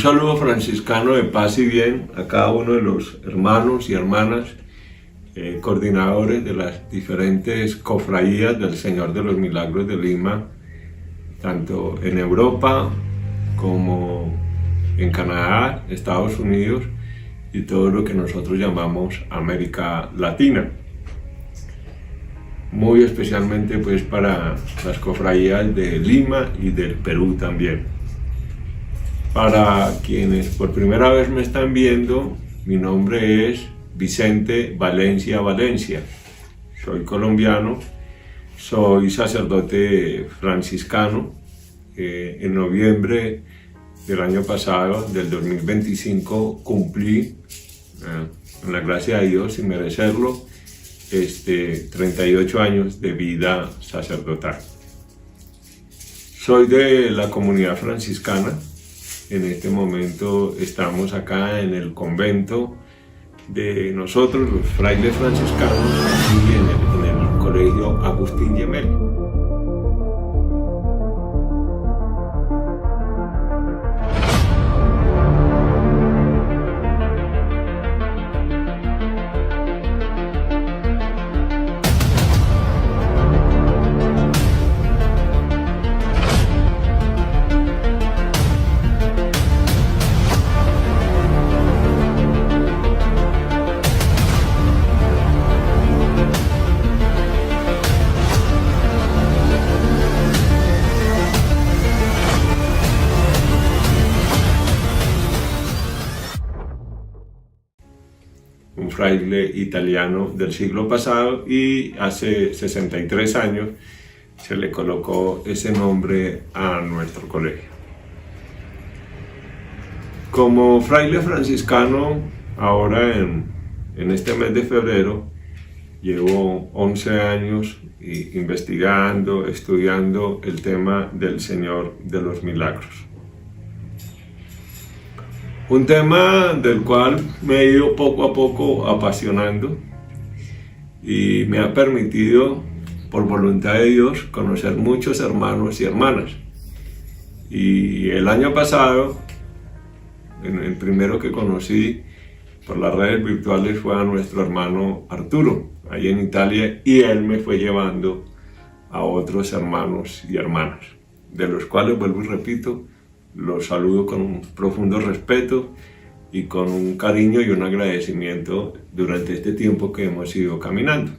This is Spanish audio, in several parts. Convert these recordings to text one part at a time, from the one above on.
saludo franciscano de paz y bien a cada uno de los hermanos y hermanas coordinadores de las diferentes cofradías del Señor de los Milagros de Lima, tanto en Europa como en Canadá, Estados Unidos y todo lo que nosotros llamamos América Latina. Muy especialmente pues para las cofradías de Lima y del Perú también. Para quienes por primera vez me están viendo, mi nombre es Vicente Valencia Valencia. Soy colombiano, soy sacerdote franciscano. En noviembre del año pasado, del 2025, cumplí, con la gracia de Dios, sin merecerlo, 38 años de vida sacerdotal. Soy de la comunidad franciscana. En este momento estamos acá en el convento de nosotros, los frailes franciscanos, aquí en el colegio Agustín Gemelli. Un fraile italiano del siglo pasado, y hace 63 años se le colocó ese nombre a nuestro colegio. Como fraile franciscano, ahora en este mes de febrero, llevo 11 años investigando, estudiando el tema del Señor de los Milagros. Un tema del cual me he ido poco a poco apasionando y me ha permitido, por voluntad de Dios, conocer muchos hermanos y hermanas. Y el año pasado, el primero que conocí por las redes virtuales fue a nuestro hermano Arturo, ahí en Italia, y él me fue llevando a otros hermanos y hermanas, de los cuales, vuelvo y repito, los saludo con un profundo respeto y con un cariño y un agradecimiento durante este tiempo que hemos ido caminando.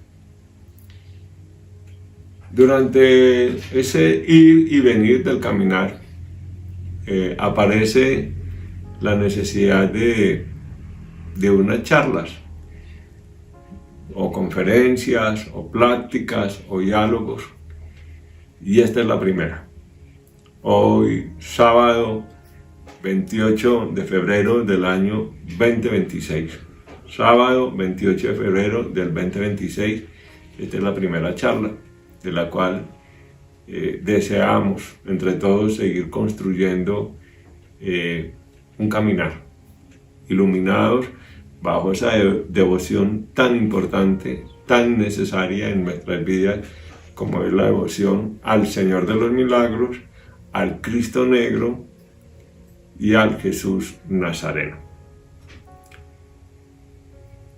Durante ese ir y venir del caminar, aparece la necesidad de unas charlas, o conferencias, o pláticas, o diálogos, y esta es la primera. Hoy, sábado 28 de febrero del año 2026. Sábado 28 de febrero del 2026. Esta es la primera charla de la cual deseamos entre todos seguir construyendo un caminar, iluminados bajo esa devoción tan importante, tan necesaria en nuestras vidas, como es la devoción al Señor de los Milagros, al Cristo Negro y al Jesús Nazareno.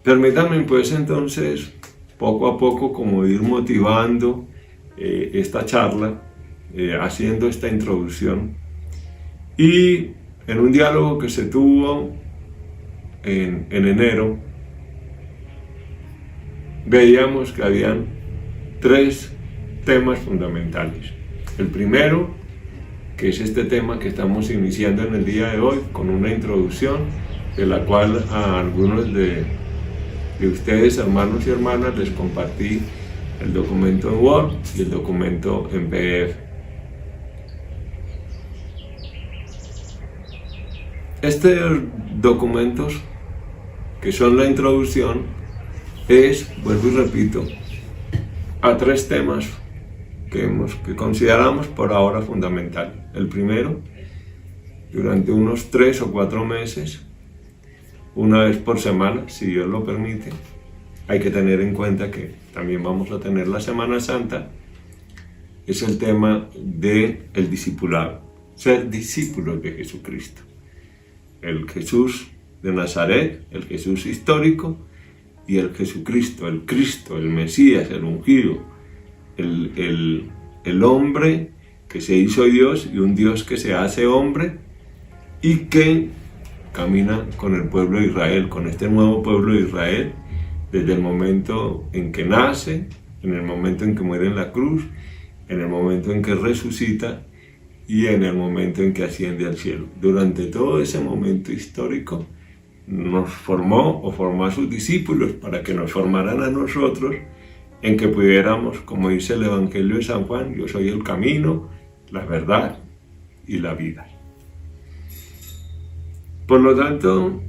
Permítanme pues entonces, poco a poco, como ir motivando esta charla, haciendo esta introducción, y en un diálogo que se tuvo en enero, veíamos que habían 3 temas fundamentales. El primero, que es este tema que estamos iniciando en el día de hoy, con una introducción de la cual a algunos de ustedes, hermanos y hermanas, les compartí el documento en Word y el documento en PDF. Estos documentos, que son la introducción, vuelvo y repito, a 3 temas que consideramos por ahora fundamentales. El primero, durante unos 3 o 4 meses, una vez por semana, si Dios lo permite. Hay que tener en cuenta que también vamos a tener la Semana Santa. Es el tema del discipulado, ser discípulos de Jesucristo. el Jesús de Nazaret, el Jesús histórico, y el Jesucristo, el Cristo, el Mesías, el ungido, el hombre que se hizo Dios y un Dios que se hace hombre y que camina con el pueblo de Israel, con este nuevo pueblo de Israel, desde el momento en que nace, en el momento en que muere en la cruz, en el momento en que resucita y en el momento en que asciende al cielo. Durante todo ese momento histórico nos formó o formó a sus discípulos para que nos formaran a nosotros en que pudiéramos, como dice el Evangelio de San Juan, yo soy el camino, la verdad y la vida. Por lo tanto,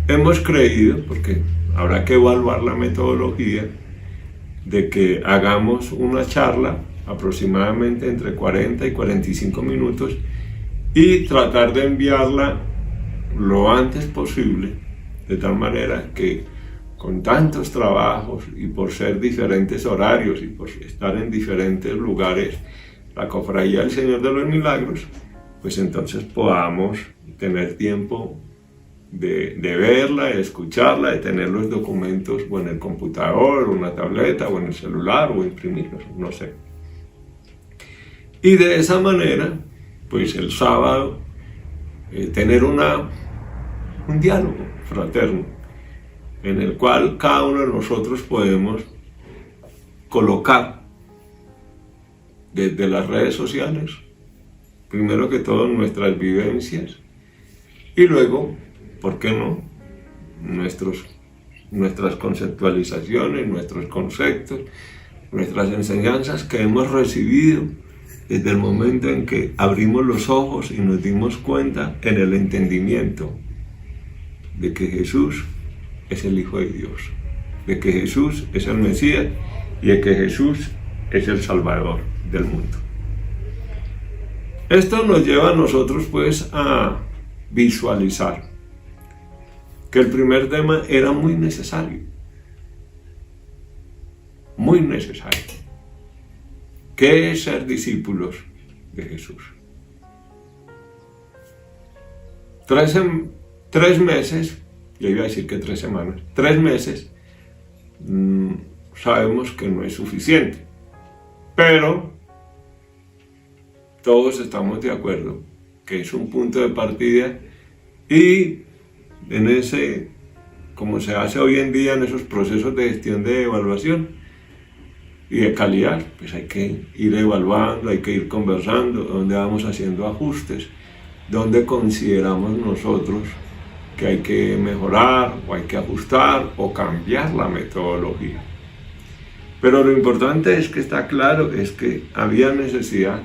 hemos creído, porque habrá que evaluar la metodología, de que hagamos una charla aproximadamente entre 40 y 45 minutos y tratar de enviarla lo antes posible, de tal manera que con tantos trabajos y por ser diferentes horarios y por estar en diferentes lugares, la Cofradía del Señor de los Milagros, pues entonces podamos tener tiempo de verla, de escucharla, de tener los documentos o en el computador, o en la tableta, o en el celular, o imprimirlos, no sé. Y de esa manera, pues el sábado, tener un diálogo fraterno, en el cual cada uno de nosotros podemos colocar desde las redes sociales, primero que todo nuestras vivencias, y luego, ¿por qué no?, nuestras conceptualizaciones, nuestros conceptos, nuestras enseñanzas que hemos recibido desde el momento en que abrimos los ojos y nos dimos cuenta en el entendimiento de que Jesús es el Hijo de Dios, de que Jesús es el Mesías y de que Jesús es el Salvador del mundo. Esto nos lleva a nosotros pues a visualizar que el primer tema era muy necesario, que es ser discípulos de Jesús. 3 meses, yo iba a decir que 3 semanas, 3 meses, sabemos que no es suficiente, pero todos estamos de acuerdo que es un punto de partida y en ese, como se hace hoy en día en esos procesos de gestión de evaluación y de calidad, pues hay que ir evaluando, hay que ir conversando, donde vamos haciendo ajustes, donde consideramos nosotros que hay que mejorar o hay que ajustar o cambiar la metodología. Pero lo importante es que está claro, es que había necesidad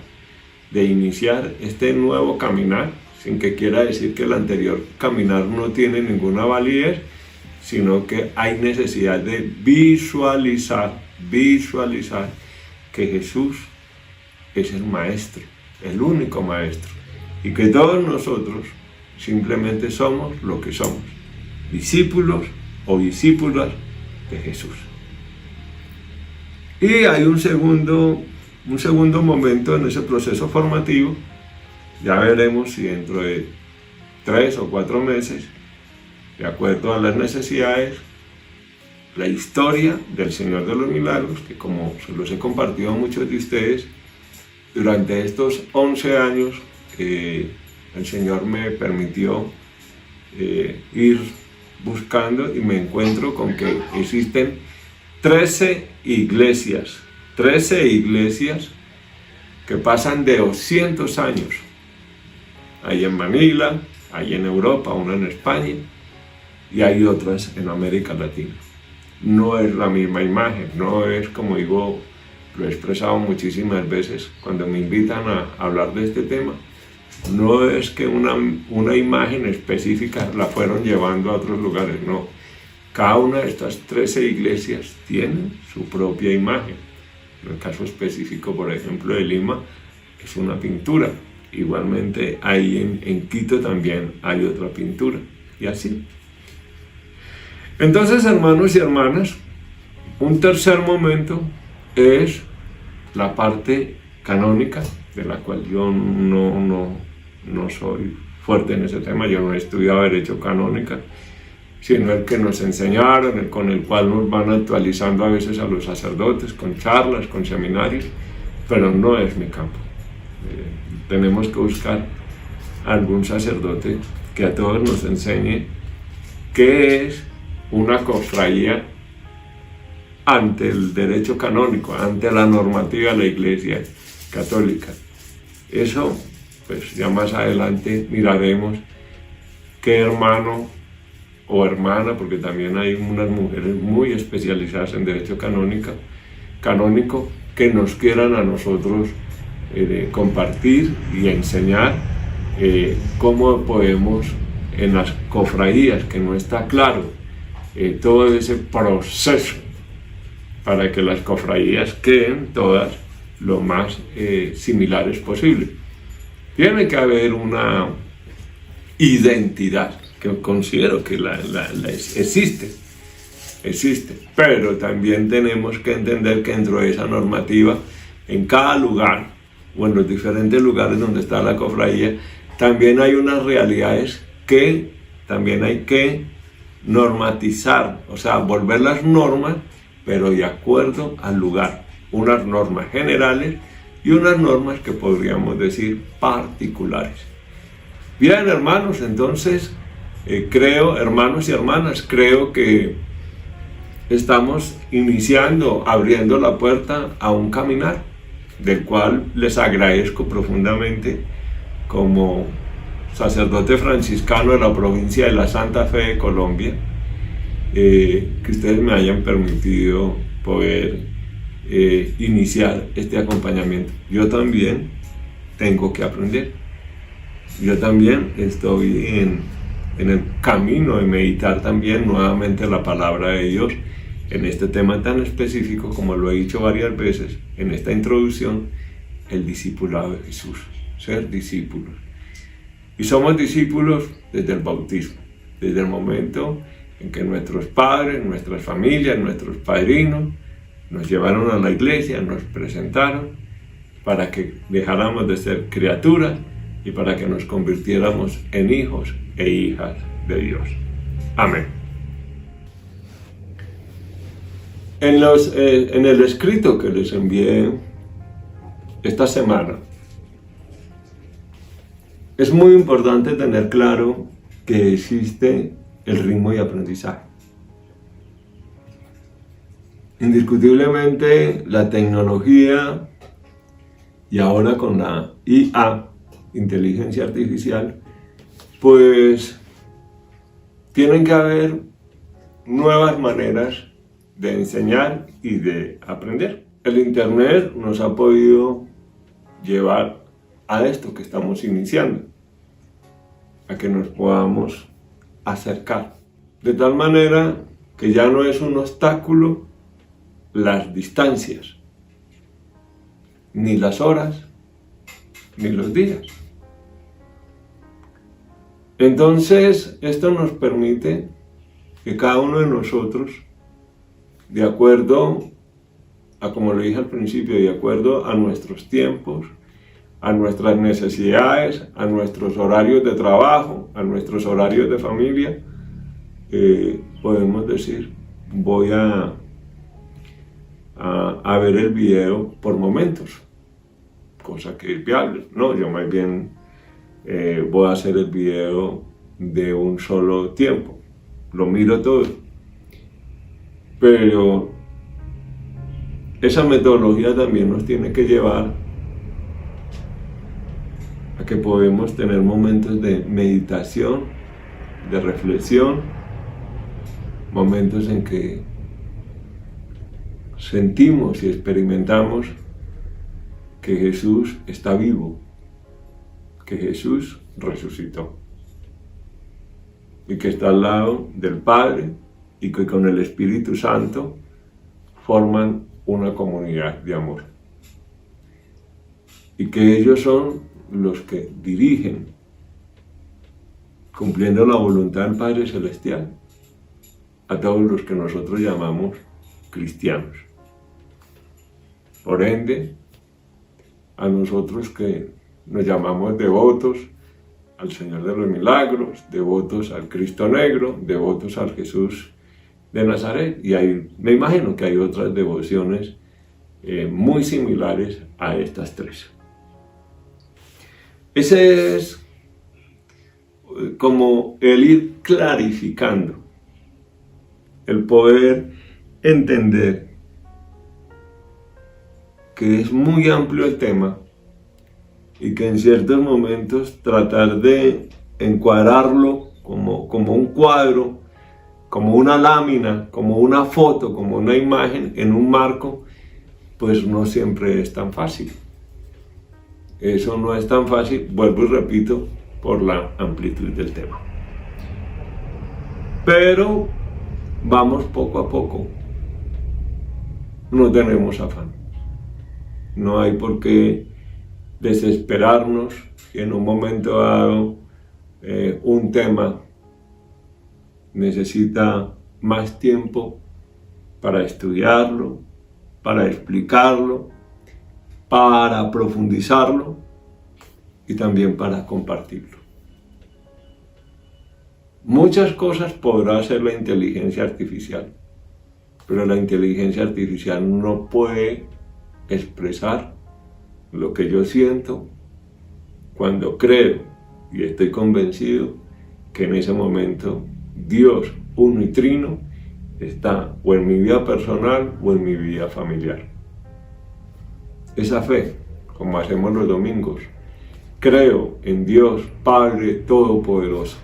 de iniciar este nuevo caminar, sin que quiera decir que el anterior caminar no tiene ninguna validez, sino que hay necesidad de visualizar que Jesús es el Maestro, el único Maestro, y que todos nosotros simplemente somos lo que somos, discípulos o discípulas de Jesús. Y hay un segundo momento en ese proceso formativo. Ya veremos si dentro de 3 o 4 meses, de acuerdo a las necesidades, la historia del Señor de los Milagros, que como se los he compartido a muchos de ustedes, durante estos 11 años el Señor me permitió ir buscando y me encuentro con que existen 13 iglesias que pasan de 200 años. Hay en Manila, hay en Europa, una en España y hay otras en América Latina. No es la misma imagen, no es, como digo, lo he expresado muchísimas veces cuando me invitan a hablar de este tema, no es que una imagen específica la fueron llevando a otros lugares, no. Cada una de estas 13 iglesias tiene su propia imagen. En el caso específico, por ejemplo, de Lima, es una pintura. Igualmente, ahí en Quito también hay otra pintura, y así. Entonces, hermanos y hermanas, un tercer momento es la parte canónica, de la cual yo no no soy fuerte en ese tema, yo no he estudiado Derecho Canónica, sino el que nos enseñaron, con el cual nos van actualizando a veces a los sacerdotes, con charlas, con seminarios, pero no es mi campo. Tenemos que buscar algún sacerdote que a todos nos enseñe qué es una cofradía ante el derecho canónico, ante la normativa de la Iglesia Católica. Eso, pues ya más adelante miraremos qué hermano o hermana, porque también hay unas mujeres muy especializadas en derecho canónico, que nos quieran a nosotros compartir y enseñar cómo podemos en las cofradías, que no está claro todo ese proceso para que las cofradías queden todas lo más similares posible. Tiene que haber una identidad, que considero que existe, pero también tenemos que entender que dentro de esa normativa, en cada lugar o en los diferentes lugares donde está la cofradía, también hay unas realidades que también hay que normatizar, o sea, volver las normas, pero de acuerdo al lugar, unas normas generales y unas normas que podríamos decir particulares. Bien, hermanos, entonces hermanos y hermanas, creo que estamos iniciando, abriendo la puerta a un caminar, del cual les agradezco profundamente como sacerdote franciscano de la provincia de la Santa Fe de Colombia, que ustedes me hayan permitido poder iniciar este acompañamiento. Yo también tengo que aprender. Yo también estoy en el camino de meditar también nuevamente la palabra de Dios en este tema tan específico, como lo he dicho varias veces en esta introducción, el discipulado de Jesús, ser discípulos. Y somos discípulos desde el bautismo, desde el momento en que nuestros padres, nuestras familias, nuestros padrinos nos llevaron a la iglesia, nos presentaron para que dejáramos de ser criaturas y para que nos convirtiéramos en hijos e hijas de Dios. Amén. En el escrito que les envié esta semana, es muy importante tener claro que existe el ritmo de aprendizaje. Indiscutiblemente la tecnología y ahora con la IA, inteligencia artificial, pues tienen que haber nuevas maneras de enseñar y de aprender. El Internet nos ha podido llevar a esto que estamos iniciando, a que nos podamos acercar, de tal manera que ya no es un obstáculo las distancias, ni las horas, ni los días. Entonces, esto nos permite que cada uno de nosotros, de acuerdo a, como lo dije al principio, de acuerdo a nuestros tiempos, a nuestras necesidades, a nuestros horarios de trabajo, a nuestros horarios de familia, podemos decir, voy a ver el video por momentos, cosa que es viable. No, yo más bien voy a hacer el video de un solo tiempo, lo miro todo. Pero esa metodología también nos tiene que llevar a que podemos tener momentos de meditación, de reflexión, momentos en que sentimos y experimentamos que Jesús está vivo, que Jesús resucitó y que está al lado del Padre y que con el Espíritu Santo forman una comunidad de amor y que ellos son los que dirigen, cumpliendo la voluntad del Padre Celestial, a todos los que nosotros llamamos cristianos. Por ende, a nosotros que nos llamamos devotos, al Señor de los Milagros, devotos al Cristo Negro, devotos al Jesús de Nazaret. Y me imagino que hay otras devociones muy similares a estas tres. Ese es como el ir clarificando, el poder entender que es muy amplio el tema y que en ciertos momentos tratar de encuadrarlo como un cuadro, como una lámina, como una foto, como una imagen en un marco, pues no siempre es tan fácil. Eso no es tan fácil, vuelvo y repito, por la amplitud del tema. Pero vamos poco a poco. No tenemos afán. No hay por qué desesperarnos si en un momento dado un tema necesita más tiempo para estudiarlo, para explicarlo, para profundizarlo y también para compartirlo. Muchas cosas podrá hacer la inteligencia artificial, pero la inteligencia artificial no puede expresar lo que yo siento cuando creo y estoy convencido que en ese momento Dios, uno y trino, está o en mi vida personal o en mi vida familiar. Esa fe, como hacemos los domingos, creo en Dios Padre Todopoderoso.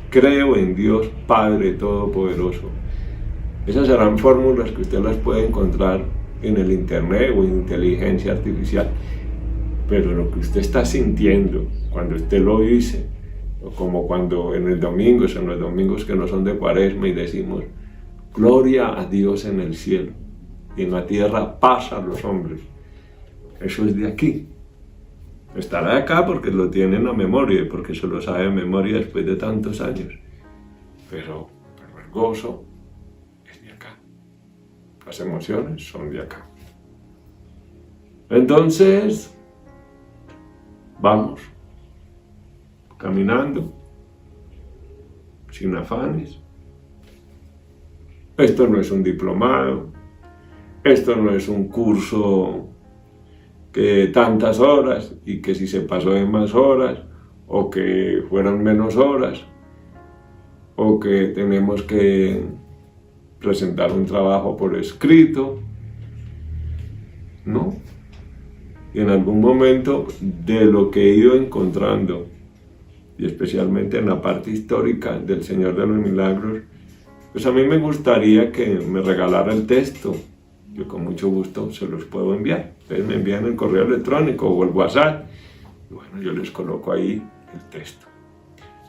Creo en Dios Padre Todopoderoso. Esas serán fórmulas que usted las puede encontrar en el internet o en inteligencia artificial. Pero lo que usted está sintiendo cuando usted lo dice, o como cuando en los domingos que no son de Cuaresma y decimos gloria a Dios en el cielo y en la tierra paz a los hombres, eso es de aquí. Estará acá porque lo tienen a memoria y porque se lo sabe de memoria después de tantos años, pero el gozo es de acá, las emociones son de acá. Entonces vamos caminando sin afanes. Esto no es un diplomado, esto no es un curso que tantas horas y que si se pasó de más horas o que fueran menos horas o que tenemos que presentar un trabajo por escrito. No. Y en algún momento de lo que he ido encontrando, y especialmente en la parte histórica del Señor de los Milagros, pues a mí me gustaría que me regalara el texto. Yo con mucho gusto se los puedo enviar. Ustedes me envían el correo electrónico o el WhatsApp. Y bueno, yo les coloco ahí el texto.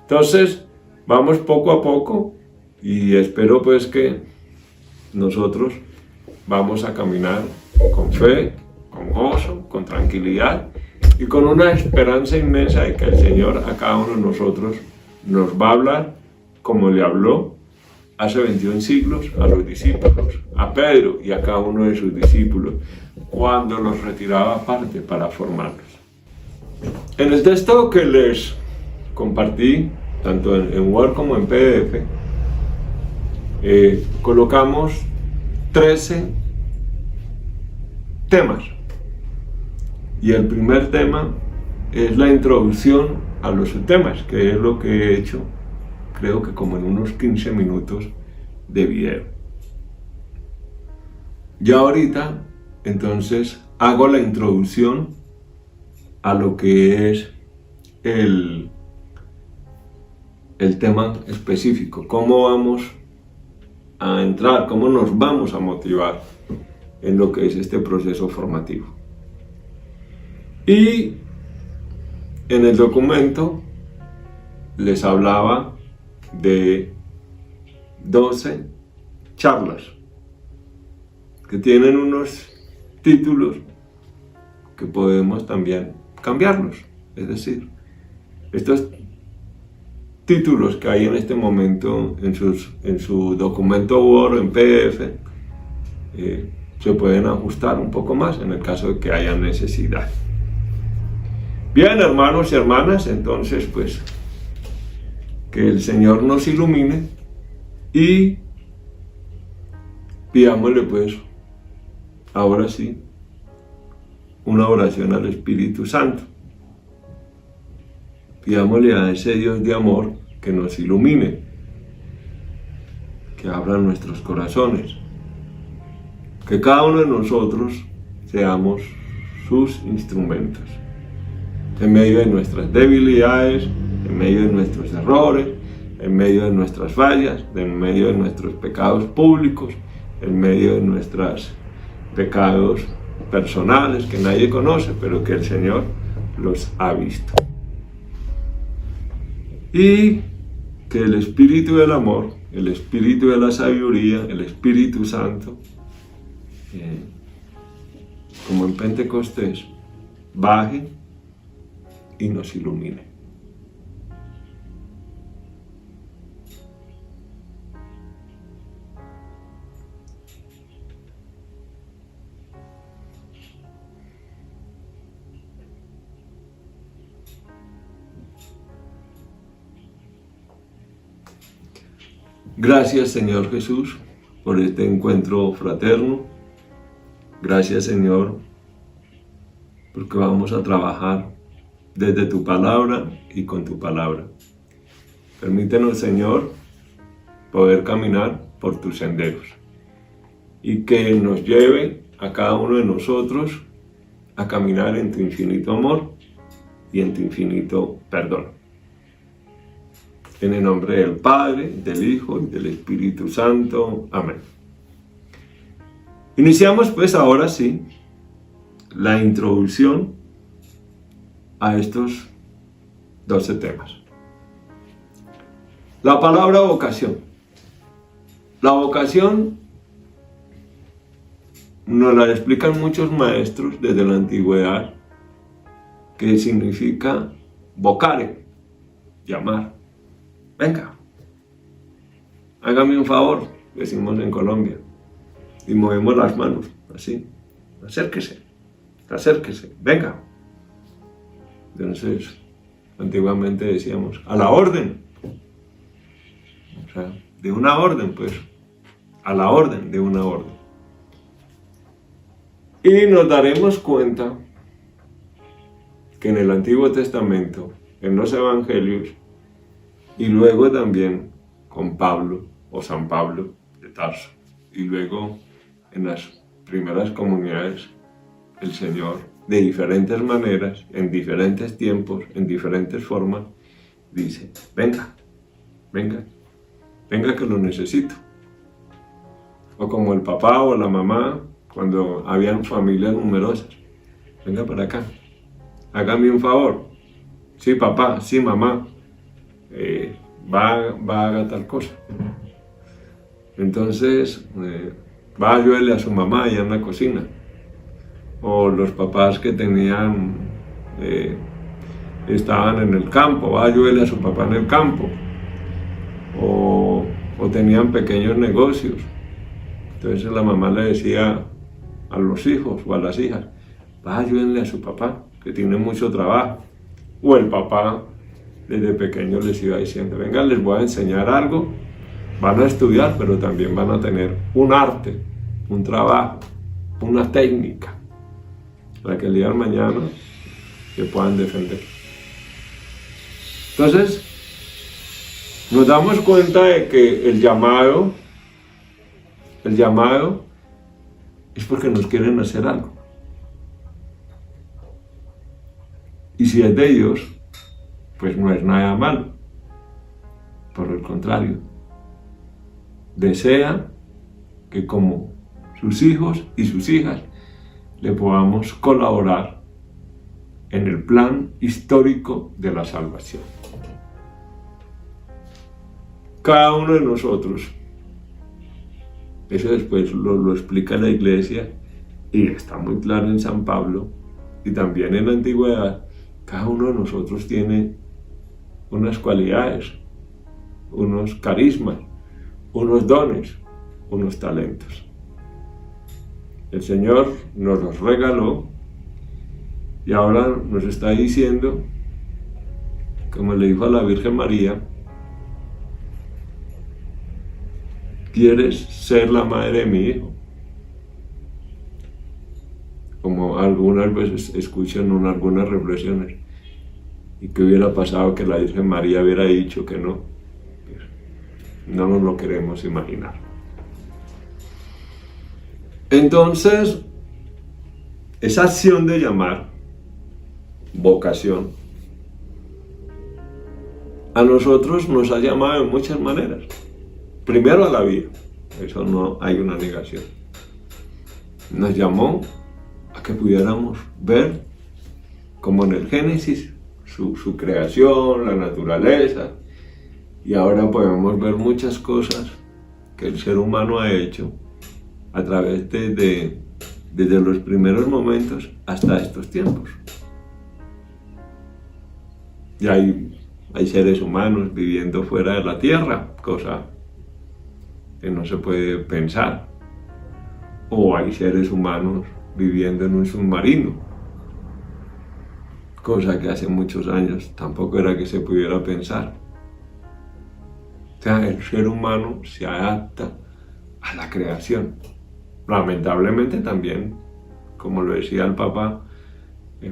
Entonces, vamos poco a poco y espero pues que nosotros vamos a caminar con fe, con gozo, con tranquilidad y con una esperanza inmensa de que el Señor a cada uno de nosotros nos va a hablar como le habló hace 21 siglos a los discípulos, a Pedro y a cada uno de sus discípulos, cuando los retiraba aparte para formarlos. En el texto que les compartí, tanto en Word como en PDF, colocamos 13 temas. Y el primer tema es la introducción a los subtemas, que es lo que he hecho, creo que como en unos 15 minutos de video. Ya ahorita, entonces, hago la introducción a lo que es el tema específico, cómo vamos a entrar, cómo nos vamos a motivar en lo que es este proceso formativo. Y en el documento les hablaba de 12 charlas que tienen unos títulos que podemos también cambiarlos. Es decir, estos títulos que hay en este momento en su documento Word, en PDF, se pueden ajustar un poco más en el caso de que haya necesidad. Bien, hermanos y hermanas, entonces pues que el Señor nos ilumine y pidámosle pues, ahora sí, una oración al Espíritu Santo. Pidámosle a ese Dios de amor que nos ilumine, que abra nuestros corazones, que cada uno de nosotros seamos sus instrumentos, en medio de nuestras debilidades, en medio de nuestros errores, en medio de nuestras fallas, en medio de nuestros pecados públicos, en medio de nuestros pecados personales que nadie conoce, pero que el Señor los ha visto. Y que el Espíritu del amor, el Espíritu de la sabiduría, el Espíritu Santo, como en Pentecostés, baje y nos ilumine. Gracias, Señor Jesús, por este encuentro fraterno. Gracias, Señor, porque vamos a trabajar desde tu palabra y con tu palabra. Permítenos, Señor, poder caminar por tus senderos y que nos lleve a cada uno de nosotros a caminar en tu infinito amor y en tu infinito perdón. En el nombre del Padre, del Hijo y del Espíritu Santo. Amén. Iniciamos pues ahora sí la introducción a estos 12 temas. La palabra vocación. La vocación nos la explican muchos maestros desde la antigüedad, que significa vocare, llamar. Venga, hágame un favor, decimos en Colombia, y movemos las manos, así, acérquese, venga. Entonces, antiguamente decíamos, a la orden, o sea, de una orden, pues, a la orden de una orden. Y nos daremos cuenta que en el Antiguo Testamento, en los Evangelios, y luego también con Pablo o San Pablo de Tarso. Y luego en las primeras comunidades, el Señor, de diferentes maneras, en diferentes tiempos, en diferentes formas, dice, venga que lo necesito. O como el papá o la mamá, cuando habían familias numerosas, venga para acá, hágame un favor. Sí, papá, sí, mamá. Va a hacer tal cosa. Entonces va a ayudarle a su mamá allá en la cocina. O los papás que estaban en el campo, va a ayudarle a su papá en el campo. O tenían pequeños negocios. Entonces la mamá le decía a los hijos o a las hijas, va a ayudarle a su papá que tiene mucho trabajo. O el papá desde pequeños les iba diciendo, venga, les voy a enseñar algo, van a estudiar, pero también van a tener un arte, un trabajo, una técnica, para que el día de mañana se puedan defender. Entonces, nos damos cuenta de que el llamado es porque nos quieren hacer algo. Y si es de Dios, pues no es nada malo. Por el contrario, desea que como sus hijos y sus hijas le podamos colaborar en el plan histórico de la salvación. Cada uno de nosotros, eso después lo explica la Iglesia y está muy claro en San Pablo y también en la antigüedad, cada uno de nosotros tiene unas cualidades, unos carismas, unos dones, unos talentos. El Señor nos los regaló y ahora nos está diciendo, como le dijo a la Virgen María, ¿quieres ser la madre de mi hijo? Como algunas veces escucho en algunas reflexiones, ¿y qué hubiera pasado que la Virgen María hubiera dicho que no? No nos lo queremos imaginar. Entonces, esa acción de llamar, vocación, a nosotros nos ha llamado de muchas maneras. Primero a la vida, eso no hay una negación. Nos llamó a que pudiéramos ver, como en el Génesis, su creación, la naturaleza, y ahora podemos ver muchas cosas que el ser humano ha hecho a través desde los primeros momentos hasta estos tiempos. Y hay seres humanos viviendo fuera de la tierra, cosa que no se puede pensar. O hay seres humanos viviendo en un submarino, cosa que hace muchos años tampoco era que se pudiera pensar. O sea, el ser humano se adapta a la creación. Lamentablemente también, como lo decía el Papa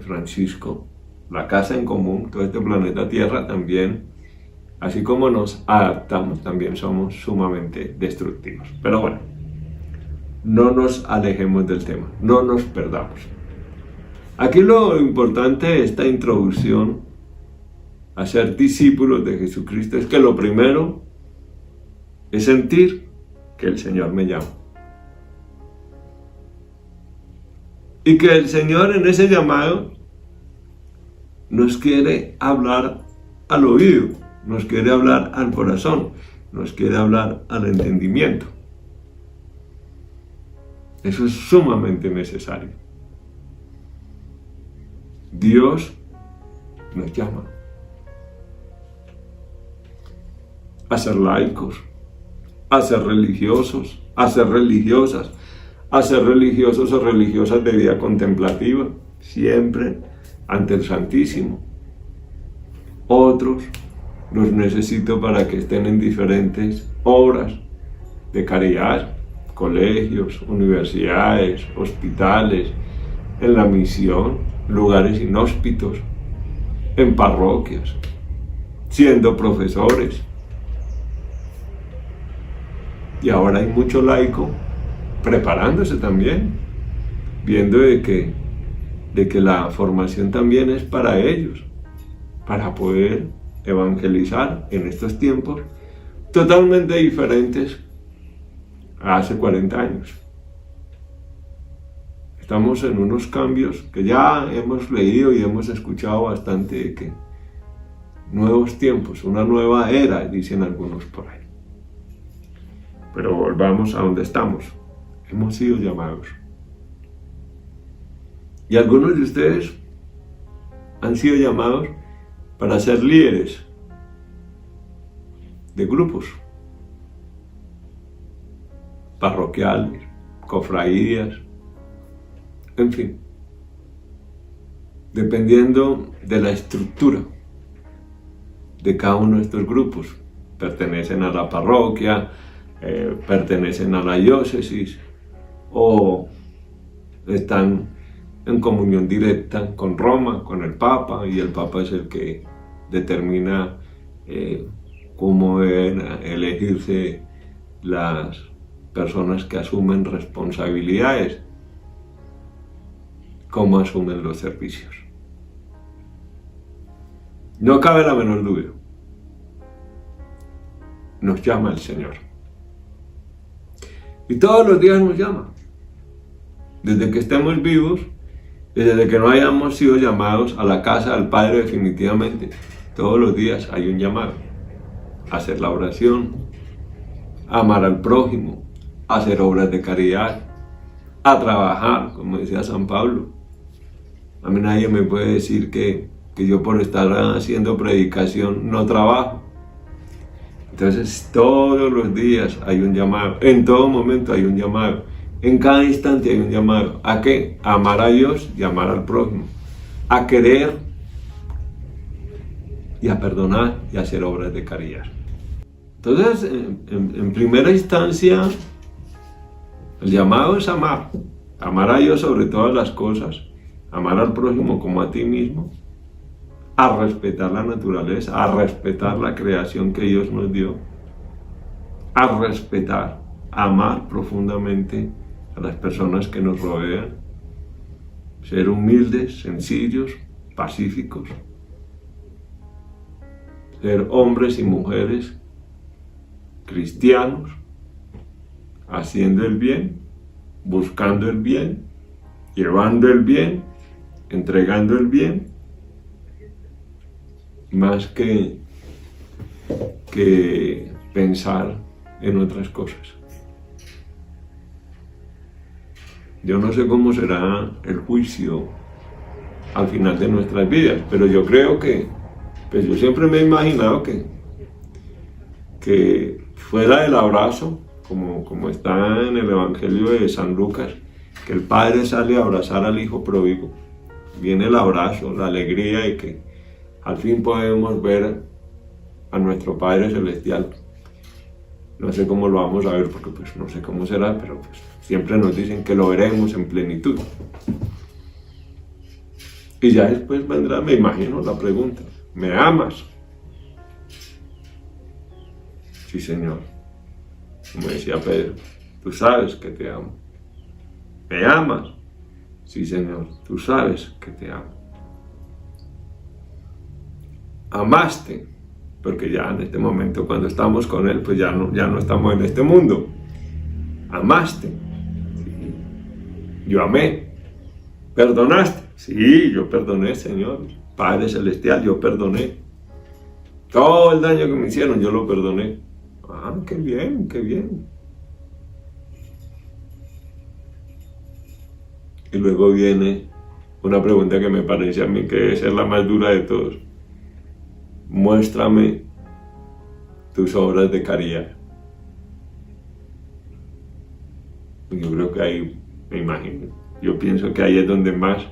Francisco, la casa en común, todo este planeta Tierra también, así como nos adaptamos, también somos sumamente destructivos. Pero bueno, no nos alejemos del tema, no nos perdamos. Aquí lo importante de esta introducción a ser discípulos de Jesucristo es que lo primero es sentir que el Señor me llama. Y que el Señor en ese llamado nos quiere hablar al oído, nos quiere hablar al corazón, nos quiere hablar al entendimiento. Eso es sumamente necesario. Dios nos llama a ser laicos, a ser religiosos, a ser religiosas, a ser religiosos o religiosas de vida contemplativa, siempre ante el Santísimo. Otros los necesito para que estén en diferentes obras de caridad, colegios, universidades, hospitales, en la misión, lugares inhóspitos, en parroquias, siendo profesores. Y ahora hay mucho laico preparándose también, viendo de que la formación también es para ellos, para poder evangelizar en estos tiempos totalmente diferentes a hace 40 años. Estamos en unos cambios que ya hemos leído y hemos escuchado bastante, de que nuevos tiempos, una nueva era, dicen algunos por ahí. Pero volvamos a donde estamos. Hemos sido llamados. Y algunos de ustedes han sido llamados para ser líderes de grupos parroquiales, cofradías, en fin, dependiendo de la estructura de cada uno de estos grupos. Pertenecen a la parroquia, pertenecen a la diócesis o están en comunión directa con Roma, con el Papa, y el Papa es el que determina cómo deben elegirse las personas que asumen responsabilidades, cómo asumen los servicios. No cabe la menor duda, nos llama el Señor. Y todos los días nos llama, desde que estemos vivos, desde que no hayamos sido llamados a la casa del Padre definitivamente. Todos los días hay un llamado a hacer la oración, a amar al prójimo, a hacer obras de caridad, a trabajar, como decía San Pablo. A mí nadie me puede decir que yo por estar haciendo predicación no trabajo. Entonces todos los días hay un llamado, en todo momento hay un llamado, en cada instante hay un llamado. ¿A qué? A amar a Dios y amar al prójimo, a querer y a perdonar y a hacer obras de caridad. Entonces, en primera instancia, el llamado es amar. Amar a Dios sobre todas las cosas, amar al prójimo como a ti mismo, a respetar la naturaleza, a respetar la creación que Dios nos dio, a respetar, a amar profundamente a las personas que nos rodean, ser humildes, sencillos, pacíficos, ser hombres y mujeres cristianos, haciendo el bien, buscando el bien, llevando el bien, entregando el bien, más que pensar en otras cosas. Yo no sé cómo será el juicio al final de nuestras vidas, pero yo creo que, pues yo siempre me he imaginado que fuera del abrazo, como está en el Evangelio de San Lucas, que el padre sale a abrazar al hijo pródigo, viene el abrazo, la alegría y que al fin podemos ver a nuestro Padre Celestial. No sé cómo lo vamos a ver porque pues no sé cómo será, pero pues siempre nos dicen que lo veremos en plenitud. Y ya después vendrá, me imagino, la pregunta: ¿me amas? Sí, Señor. Como decía Pedro, tú sabes que te amo. ¿Me amas? Sí, Señor, tú sabes que te amo. Amaste, porque ya en este momento cuando estamos con Él, pues ya no estamos en este mundo. Amaste. Sí. Yo amé. ¿Perdonaste? Sí, yo perdoné, Señor. Padre Celestial, yo perdoné. Todo el daño que me hicieron, yo lo perdoné. Ah, qué bien, qué bien. Y luego viene una pregunta que me parece a mí que debe ser la más dura de todos. Muéstrame tus obras de caridad. Yo creo que ahí, me imagino, yo pienso que ahí es donde más,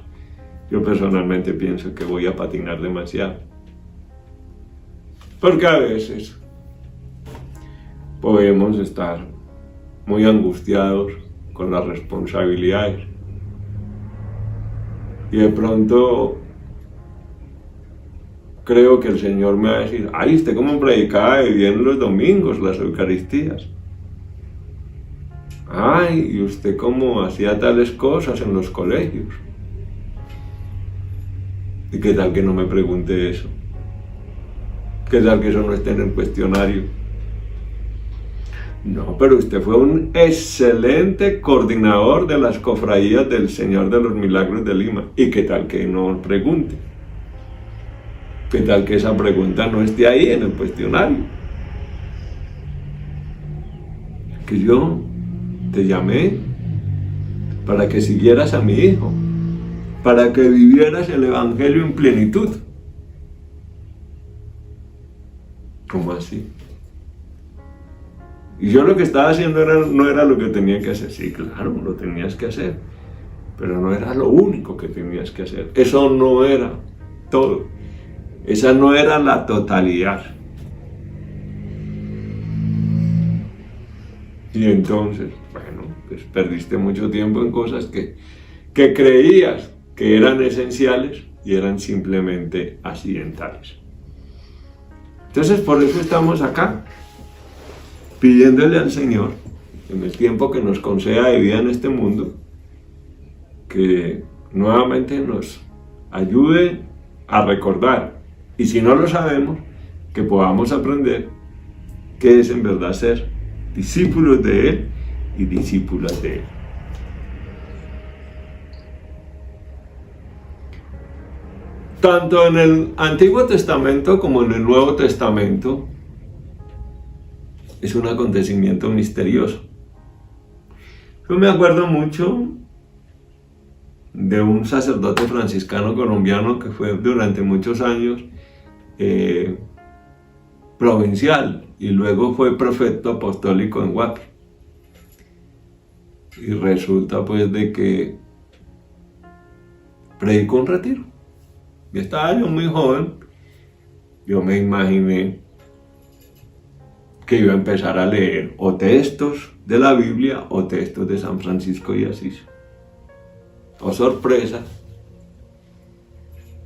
yo personalmente pienso que voy a patinar demasiado. Porque a veces podemos estar muy angustiados con las responsabilidades. Y de pronto creo que el Señor me va a decir: ay, usted cómo predicaba de bien los domingos, las Eucaristías. Ay, y usted cómo hacía tales cosas en los colegios. ¿Y qué tal que no me pregunte eso? ¿Qué tal que eso no esté en el cuestionario? No, pero usted fue un excelente coordinador de las cofradías del Señor de los Milagros de Lima. ¿Y qué tal que no pregunte? ¿Qué tal que esa pregunta no esté ahí en el cuestionario? Que yo te llamé para que siguieras a mi hijo, para que vivieras el Evangelio en plenitud. ¿Cómo así? Y yo lo que estaba haciendo no era lo que tenía que hacer. Sí, claro, lo tenías que hacer, pero no era lo único que tenías que hacer. Eso no era todo. Esa no era la totalidad. Y entonces, bueno, pues perdiste mucho tiempo en cosas que creías que eran esenciales y eran simplemente accidentales. Entonces, por eso estamos acá, pidiéndole al Señor, en el tiempo que nos conceda de vida en este mundo, que nuevamente nos ayude a recordar, y si no lo sabemos, que podamos aprender qué es en verdad ser discípulos de Él y discípulas de Él. Tanto en el Antiguo Testamento como en el Nuevo Testamento es un acontecimiento misterioso. Yo me acuerdo mucho de un sacerdote franciscano colombiano que fue durante muchos años provincial y luego fue prefecto apostólico en Guapi. Y resulta pues de que predicó un retiro. Y estaba yo muy joven, yo me imaginé que iba a empezar a leer o textos de la Biblia o textos de San Francisco de Asís. Oh, sorpresa,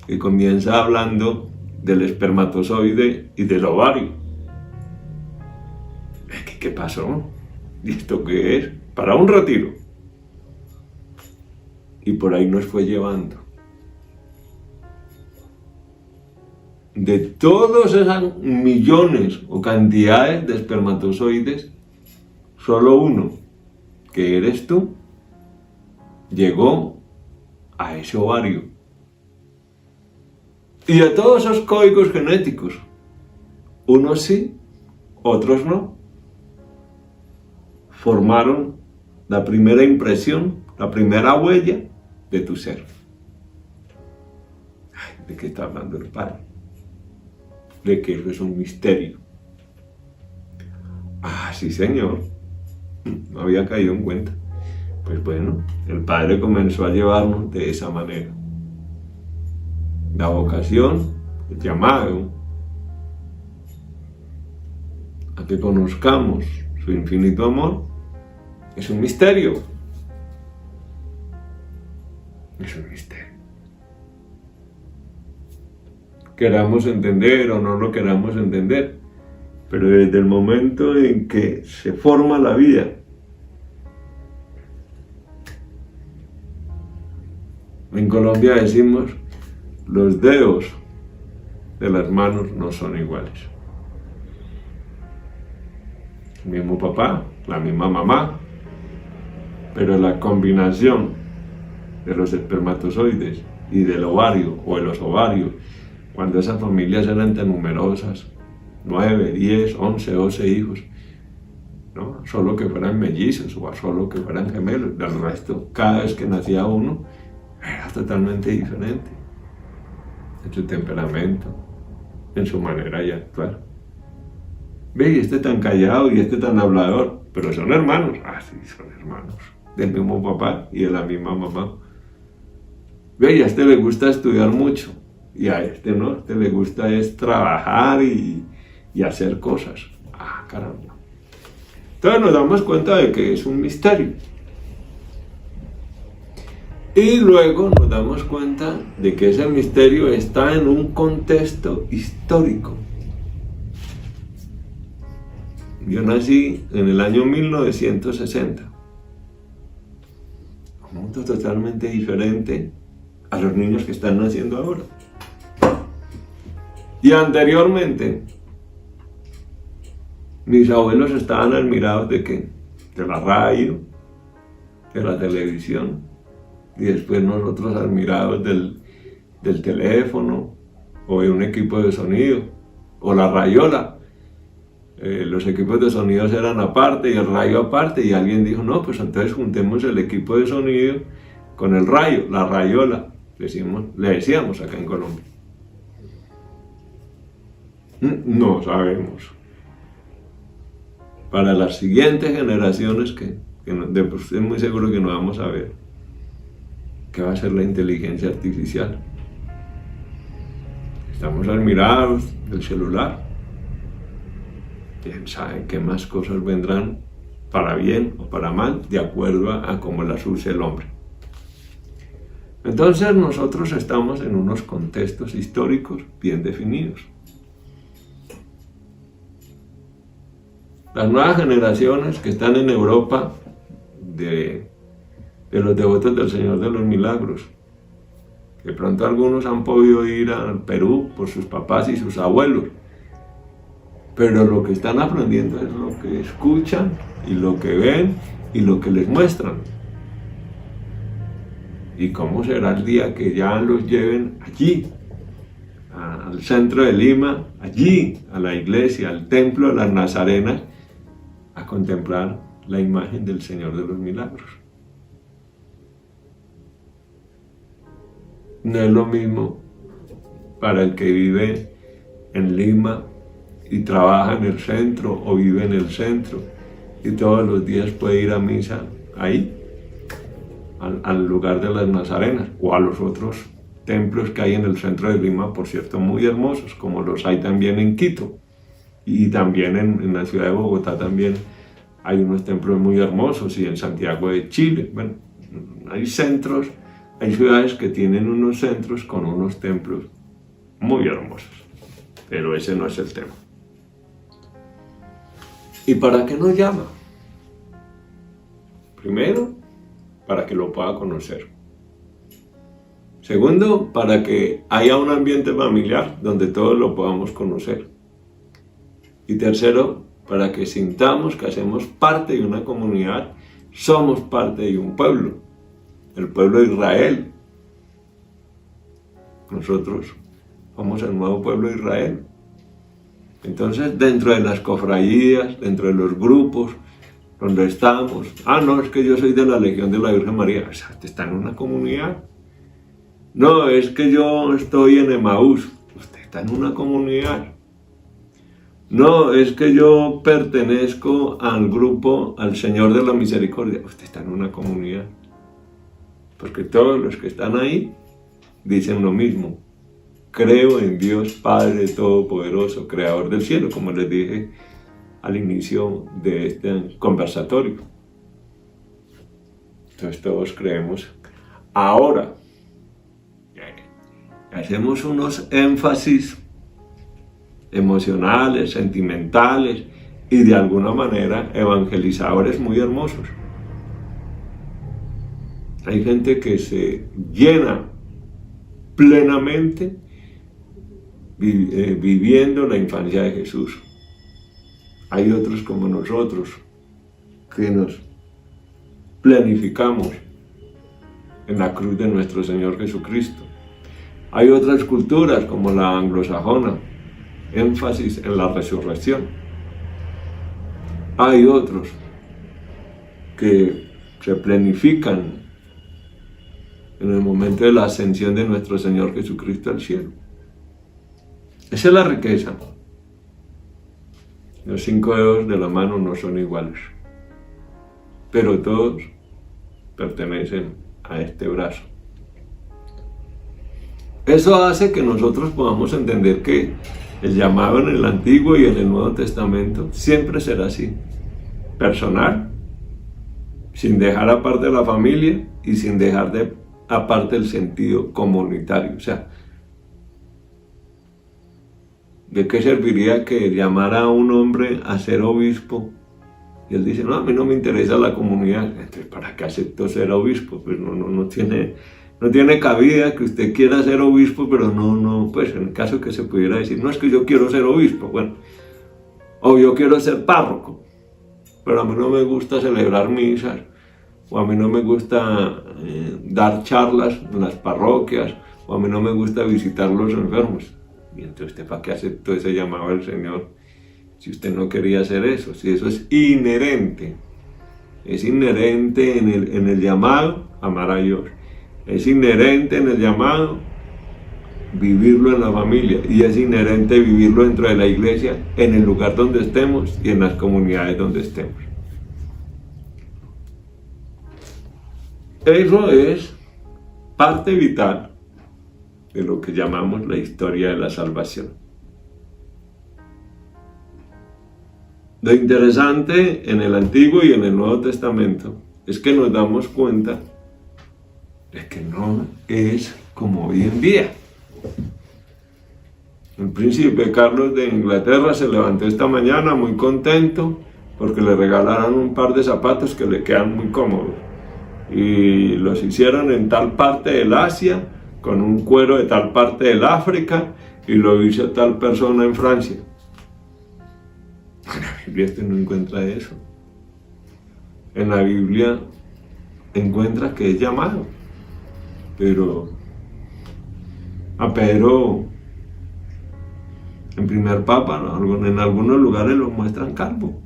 que comienza hablando del espermatozoide y del ovario. ¿Qué pasó? ¿Y esto qué es? Para un retiro. Y por ahí nos fue llevando. De todos esos millones o cantidades de espermatozoides, solo uno, que eres tú, llegó a ese ovario. Y de todos esos códigos genéticos, unos sí, otros no, formaron la primera impresión, la primera huella de tu ser. Ay, ¿de qué está hablando el Padre? De que eso es un misterio. Ah, sí, señor. No había caído en cuenta. Pues bueno, el Padre comenzó a llevarnos de esa manera. La vocación, el llamado a que conozcamos su infinito amor, es un misterio. Es un misterio. Queramos entender o no lo queramos entender, pero desde el momento en que se forma la vida, en Colombia decimos, los dedos de las manos no son iguales. El mismo papá, la misma mamá, pero la combinación de los espermatozoides y del ovario o de los ovarios, cuando esas familias eran tan numerosas, 9, 10, 11, 12 hijos, ¿no? Solo que fueran mellizos o solo que fueran gemelos, del resto, cada vez que nacía uno, era totalmente diferente en su temperamento, en su manera de actuar. Ve, y este tan callado y este tan hablador, pero son hermanos. Ah, sí, son hermanos, del mismo papá y de la misma mamá. Ve, y a este le gusta estudiar mucho, y a este no, a este le gusta es trabajar y hacer cosas. Ah, caramba. Entonces nos damos cuenta de que es un misterio. Y luego nos damos cuenta de que ese misterio está en un contexto histórico. Yo nací en el año 1960. Un mundo totalmente diferente a los niños que están naciendo ahora. Y anteriormente, mis abuelos estaban admirados de ¿qué? De la radio, de la televisión, y después nosotros admirados del teléfono, o de un equipo de sonido, o la rayola. Los equipos de sonido eran aparte y el rayo aparte, y alguien dijo, no, pues entonces juntemos el equipo de sonido con el rayo, la rayola, le decíamos acá en Colombia. No sabemos. Para las siguientes generaciones, que estoy muy seguro que no vamos a ver, ¿qué va a ser la inteligencia artificial? Estamos admirados del celular. ¿Quién sabe qué más cosas vendrán, para bien o para mal, de acuerdo a cómo las use el hombre? Entonces nosotros estamos en unos contextos históricos bien definidos. Las nuevas generaciones que están en Europa, de los devotos del Señor de los Milagros, de pronto algunos han podido ir al Perú por sus papás y sus abuelos, pero lo que están aprendiendo es lo que escuchan y lo que ven y lo que les muestran. ¿Y cómo será el día que ya los lleven allí, al centro de Lima, allí, a la iglesia, al templo de las Nazarenas, a contemplar la imagen del Señor de los Milagros? No es lo mismo para el que vive en Lima y trabaja en el centro o vive en el centro y todos los días puede ir a misa ahí, al lugar de las Nazarenas, o a los otros templos que hay en el centro de Lima, por cierto, muy hermosos, como los hay también en Quito Y también en la ciudad de Bogotá también hay unos templos muy hermosos, y en Santiago de Chile. Bueno, hay centros, hay ciudades que tienen unos centros con unos templos muy hermosos, pero ese no es el tema. ¿Y para qué nos llama? Primero, para que lo pueda conocer. Segundo, para que haya un ambiente familiar donde todos lo podamos conocer. Y tercero, para que sintamos que hacemos parte de una comunidad, somos parte de un pueblo, el pueblo de Israel. Nosotros somos el nuevo pueblo de Israel. Entonces, dentro de las cofradías, dentro de los grupos donde estamos, no, es que yo soy de la Legión de la Virgen María, o sea, usted está en una comunidad. No, es que yo estoy en Emaús, usted está en una comunidad. No, es que yo pertenezco al grupo, al Señor de la Misericordia, usted está en una comunidad. Porque todos los que están ahí dicen lo mismo. Creo en Dios Padre Todopoderoso, Creador del cielo, como les dije al inicio de este conversatorio. Entonces todos creemos. Ahora, hacemos unos énfasis emocionales, sentimentales y de alguna manera evangelizadores muy hermosos. Hay gente que se llena plenamente viviendo la infancia de Jesús. Hay otros como nosotros que nos planificamos en la cruz de nuestro Señor Jesucristo. Hay otras culturas como la anglosajona, énfasis en la resurrección. Hay otros que se planifican en el momento de la ascensión de nuestro Señor Jesucristo al cielo. Esa es la riqueza. Los 5 dedos de la mano no son iguales, pero todos pertenecen a este brazo. Eso hace que nosotros podamos entender que el llamado en el Antiguo y en el Nuevo Testamento siempre será así, personal, sin dejar aparte la familia y sin dejar aparte el sentido comunitario. O sea, ¿de qué serviría que llamara a un hombre a ser obispo? Y él dice, no, a mí no me interesa la comunidad. Entonces, ¿para qué aceptó ser obispo? Pues no tiene cabida que usted quiera ser obispo, pero pues en el caso que se pudiera decir, no es que yo quiero ser obispo, bueno, o yo quiero ser párroco, pero a mí no me gusta celebrar misas, o a mí no me gusta dar charlas en las parroquias, o a mí no me gusta visitar los enfermos. Y entonces, ¿usted para qué aceptó ese llamado del Señor? Si usted no quería hacer eso, si eso es inherente en el llamado, amar a Dios. Es inherente en el llamado vivirlo en la familia, y es inherente vivirlo dentro de la iglesia, en el lugar donde estemos y en las comunidades donde estemos. Eso es parte vital de lo que llamamos la historia de la salvación. Lo interesante en el Antiguo y en el Nuevo Testamento es que nos damos cuenta de que no es como hoy en día. El príncipe Carlos de Inglaterra se levantó esta mañana muy contento porque le regalaron un par de zapatos que le quedan muy cómodos, y los hicieron en tal parte del Asia con un cuero de tal parte del África, y lo hizo tal persona en Francia. En la Biblia usted no encuentra eso. En la Biblia encuentra que es llamado, pero a Pedro, en primer papa, en algunos lugares lo muestran calvo.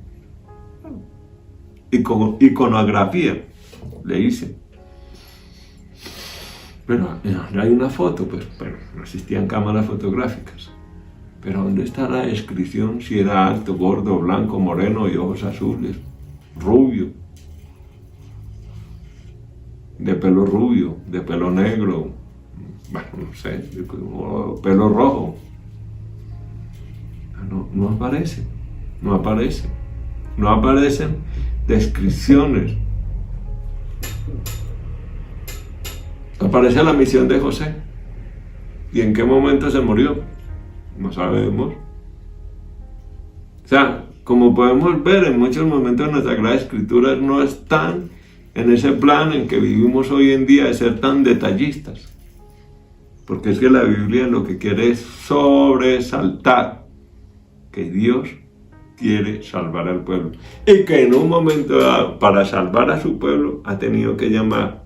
Iconografía, le dicen. Pero hay una foto, pues bueno, no existían cámaras fotográficas. Pero ¿dónde está la descripción si era alto, gordo, blanco, moreno, de ojos azules, rubio, de pelo rubio, de pelo negro, bueno, no sé, o pelo rojo? no aparece, no aparece. No aparecen descripciones. Aparece la misión de José. ¿Y en qué momento se murió? No sabemos. O sea, como podemos ver, en muchos momentos de la Sagrada Escritura no están en ese plan en que vivimos hoy en día de ser tan detallistas. Porque es que la Biblia lo que quiere es sobresaltar que Dios quiere salvar al pueblo. Y que en un momento dado, para salvar a su pueblo, ha tenido que llamar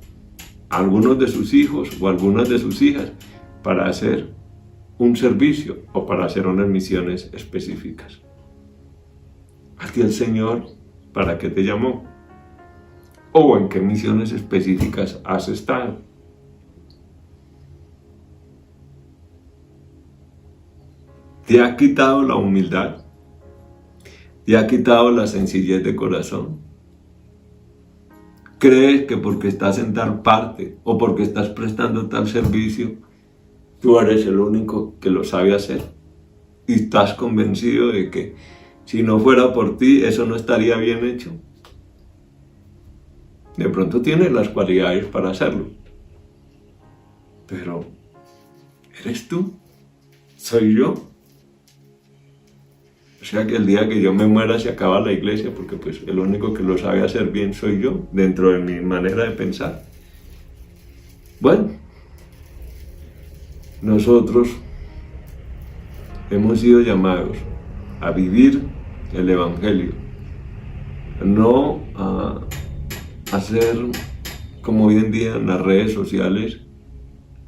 a algunos de sus hijos o algunas de sus hijas para hacer un servicio o para hacer unas misiones específicas. ¿A ti el Señor para qué te llamó? ¿O en qué misiones específicas has estado? ¿Te ha quitado la humildad? ¿Te ha quitado la sencillez de corazón? ¿Crees que porque estás en tal parte o porque estás prestando tal servicio, tú eres el único que lo sabe hacer? ¿Y estás convencido de que si no fuera por ti, eso no estaría bien hecho? De pronto tienes las cualidades para hacerlo. Pero, ¿eres tú? ¿Soy yo? O sea que el día que yo me muera se acaba la iglesia, porque pues el único que lo sabe hacer bien soy yo, dentro de mi manera de pensar. Bueno, nosotros hemos sido llamados a vivir el Evangelio, no a hacer como hoy en día en las redes sociales,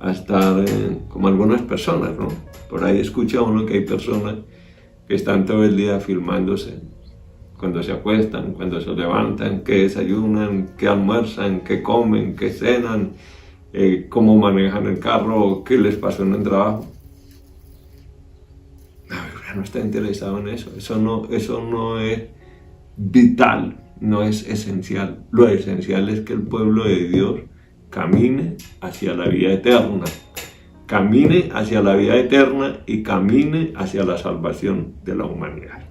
a estar como algunas personas, ¿no? Por ahí escucha uno que hay personas que están todo el día filmándose, cuando se acuestan, cuando se levantan, qué desayunan, qué almuerzan, qué comen, qué cenan, cómo manejan el carro, qué les pasó en el trabajo. La Biblia no está interesado en eso. Eso no es vital, no es esencial. Lo esencial es que el pueblo de Dios camine hacia la vida eterna. Camine hacia la vida eterna y camine hacia la salvación de la humanidad.